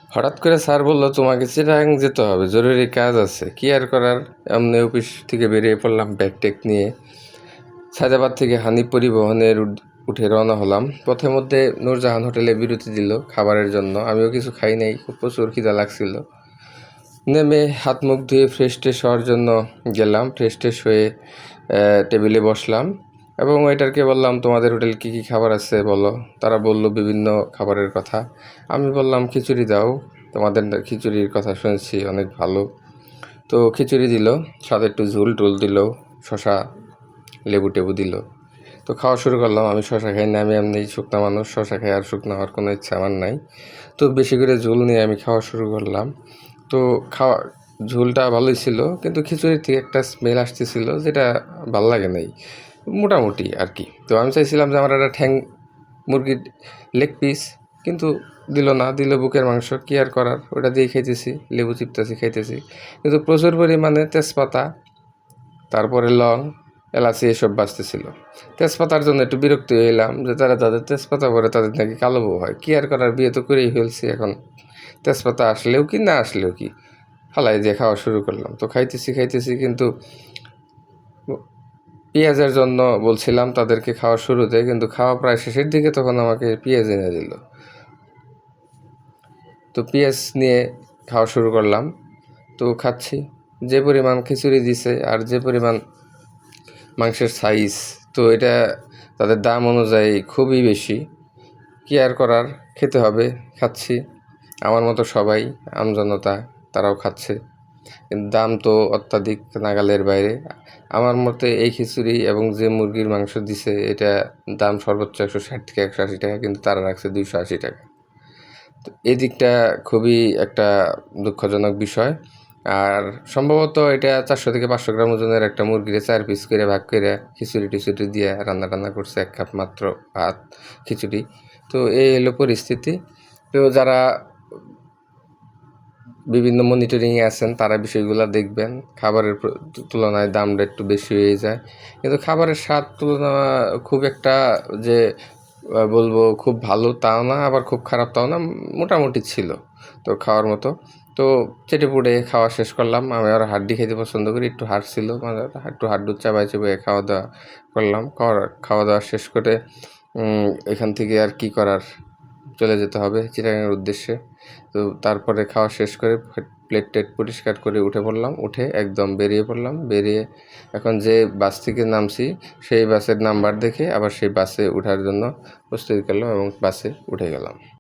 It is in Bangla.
হঠাৎ করে স্যার বলল, তোমাকে চিটাগাং যেতে হবে, জরুরি কাজ আছে। কি আর করার, এমনি অফিস থেকে বেরিয়ে পড়লাম ব্যাগ টেক নিয়ে। সায়দাবাদ থেকে হানিফ পরিবহনের উঠে রওনা হলাম। পথের মধ্যে নূরজাহান হোটেলে বিরতি দিল খাবারের জন্য। আমিও কিছু খাই নাই, খুব প্রচুর খিদা লাগছিল। নেমে হাত মুখ ধুয়ে ফ্রেশ ট্রেশ হওয়ার জন্য গেলাম। ফ্রেশ ট্রেশ হয়ে টেবিলে বসলাম এবং ওয়েটারকে বললাম, তোমাদের হোটেল কী কী খাবার আছে বলো। তারা বলল বিভিন্ন খাবারের কথা। আমি বললাম, খিচুড়ি দাও, তোমাদের খিচুড়ির কথা শুনেছি অনেক ভালো। তো খিচুড়ি দিল, সাথে একটু ঝোল টোল দিল, শশা লেবু টেবু দিল। তো খাওয়া শুরু করলাম। আমি শশা খাই না, আমি এমনি শুকনা মানুষ, শশা খাই আর শুকনো হওয়ার কোনো ইচ্ছা আমার নাই। তো বেশি করে ঝোল নিয়ে আমি খাওয়া শুরু করলাম। তো ঝোলটা ভালোই ছিল, কিন্তু খিচুড়ির থেকে একটা স্মেল আসতেছিল যেটা ভাল লাগে নাই, মোটামুটি আর কি। তো আমি চাইছিলাম যে আমার একটা মুরগির লেগ পিস, কিন্তু দিল না, দিল বুকের মাংস। কি আর করার, ওটা দিয়ে খাইতেছি, লেবু চিপতেছি, খাইতেছি। কিন্তু প্রচুর পরিমাণে তেজপাতা, তারপরে লং, এলাচি এসব বাজতেছিল। তেজপাতার জন্য একটু বিরক্তি হইলাম যে তারা তাদের তেজপাতা পরে তাদের নাকি কালো বউ হয়। কি আর করার, বিয়ে তো করেই ফেলছি, এখন তেজপাতা আসলেও কি না আসলেও কি, ফালাই দিয়ে খাওয়া শুরু করলাম। তো খাইতেছি কিন্তু পেঁয়াজের জন্য বলছিলাম তাদেরকে খাওয়া শুরুতে, কিন্তু খাওয়া প্রায় শেষের দিকে তখন আমাকে পেঁয়াজ এনে দিল। তো পেঁয়াজ নিয়ে খাওয়া শুরু করলাম। তো খাচ্ছি, যে পরিমাণ খিচুড়ি দিছে আর যে পরিমাণ মাংসের সাইজ, তো এটা তাদের দাম অনুযায়ী খুবই বেশি। কি আর করার, খেতে হবে, খাচ্ছি। আমার মতো সবাই, আমজনতা, তারাও খাচ্ছে, কিন্তু দাম তো অত্যাধিক নাগালের বাইরে। আমার মতে এই খিচুড়ি এবং যে মুরগির মাংস দিছে, এটা দাম সর্বোচ্চ 160 থেকে 180 টাকা, কিন্তু তারা রাখছে 280 টাকা। তো এই দিকটা খুবই একটা দুঃখজনক বিষয়। আর সম্ভবত এটা 400 থেকে 500 গ্রাম ওজনের একটা মুরগিরে 4 পিস করে ভাগ করে খিচুড়ি টিচুড়ি দিয়ে রান্না করছে, 1 কাপ মাত্র ভাত, খিচুড়ি। তো এই হলো পরিস্থিতি। তো যারা বিভিন্ন মনিটরিংয়ে আছেন তারা বিষয়গুলো দেখবেন। খাবারের তুলনায় দামটা একটু বেশি হয়ে যায়, কিন্তু খাবারের স্বাদ তুলনা খুব একটা যে বলবো খুব ভালো তাও না, আবার খুব খারাপ তাও না, মোটামুটি ছিল। তো খাওয়ার মতো। তো চেটেপুটে খাওয়া শেষ করলাম। আমি আরও হাড্ডি খেতে পছন্দ করি, একটু হাড় ছিল, একটু হাড্ডু চাবাই খাওয়া দাওয়া করলাম। খাওয়া দাওয়া শেষ করে এখান থেকে আর কি করার, চলে যেতে হবে চিটাগাংয়ের উদ্দেশ্যে। তো তারপরে খাওয়া শেষ করে প্লেট টেট পরিষ্কার করে উঠে পড়লাম। উঠে একদম বেরিয়ে পড়লাম। বেরিয়ে এখন যে বাস থেকে নামছি সেই বাসের নাম্বার দেখে আবার সেই বাসে ওঠার জন্য প্রস্তুতি করলাম এবং বাসে উঠে গেলাম।